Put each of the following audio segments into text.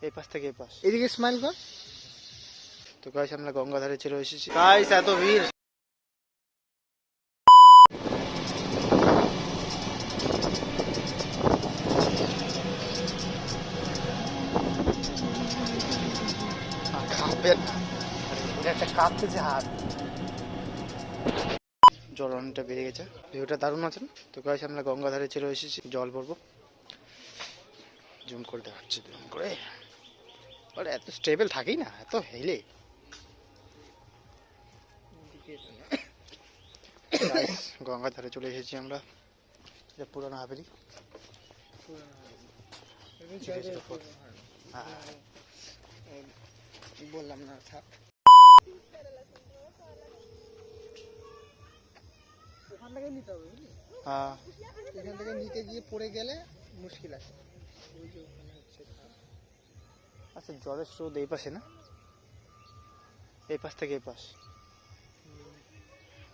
এই পাশ থেকে এই পাশ, এদিকে স্মাইল কর। তো গাইস আমরা গঙ্গাধারে চলে এসেছি গাইস, এত ভিড়। কাঁপবেন না, একটা কাঁপতেছে হাত। জল অনেকটা বেড়ে গেছে, ভিউটা দারুণ আছে না। তো গাইস আমরা গঙ্গাধারে চলে এসেছি, জল পড়বো। জুম করে দেখাচ্ছি, জুম করে। আরে এত স্টেবল থাকেই না, এত হেলে। গঙ্গাধারে চলে এসেছি আমরা, এটা পুরানো হাভেলি। বললাম না থাক। এখান থেকে নিতে হবে, হ্যাঁ এখান থেকে নিতে গিয়ে পড়ে গেলে মুশকিল আছে। আচ্ছা জলের স্রোত এই পাশে না, এই পাশ থেকে এই পাশ।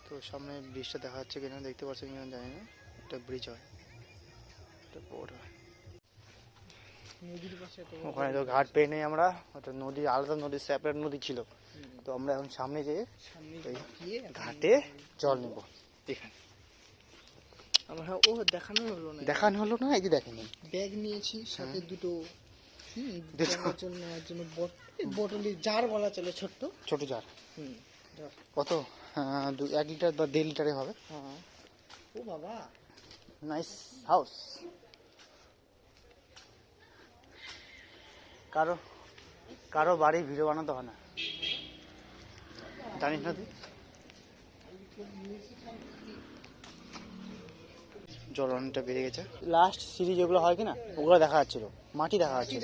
তো সামনে ব্রিজটা দেখা যাচ্ছে কিনা, দেখতে পাচ্ছেন কিনা জানি না, একটা ব্রিজ হয়, একটা বোট হয় নদীর পাশে। ওখানে তো ঘাট পেয়ে নেই আমরা, ওটা নদী আলাদা, নদী সেপারেট নদী ছিল। তো আমরা এখন সামনে যেয়ে ঘাটে জল নেব। এখানে আমরা ও দেখানো হলো না, এই যে দেখেনি ব্যাগ নিয়েছি সাথে দুটো জল নেওয়ার জন্য বোতলি জার বলা চলে, ছোট্ট ছোট জার। কত 1 লিটার বা 1.5 লিটারে হবে। ও বাবা নাইস হাউস। কারো বাড়ি ভিডিও বানাতে হয় না, জানিস না তুই। জল অনেকটা বেড়ে গেছে, লাস্ট সিঁড়ি যেগুলো হয় কিনা ওগুলো দেখা যাচ্ছিল, মাটি দেখা যাচ্ছে,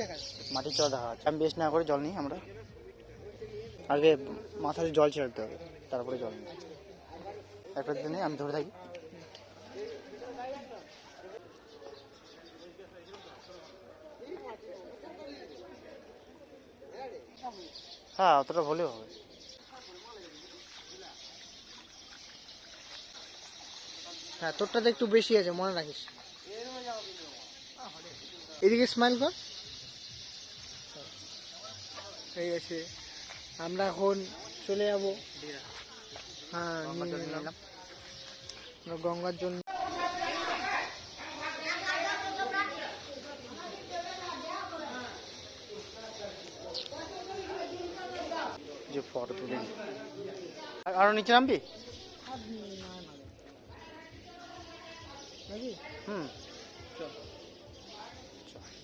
মাটির চড়া দেখা যাচ্ছে। আমি বেশ না করে জল নিই, আমরা আগে মাথায় জল ছেড়তে হবে, তারপরে জল নিই। একটা দিনে আমি ধরে থাকি। হ্যাঁ অতটা হলেও হবে। হ্যাঁ তোরটাতে একটু বেশি আছে, মনে রাখিস। এদিকে স্মাইল কর। ঠিক আছে, আমরা এখন চলে যাবো। হ্যাঁ গঙ্গার জন্য। যে ফটো তুলে আরো নিচে নামবি।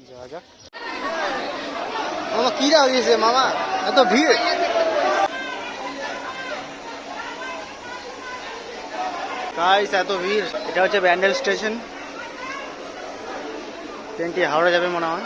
যাওয়া যাক। মামা কি লাগিয়েছে মামা, এত ভিড়। গাইস এত ভিড়। এটা হচ্ছে ব্যান্ডেল স্টেশন, ট্রেনটি হাওড়া যাবে মনে হয়।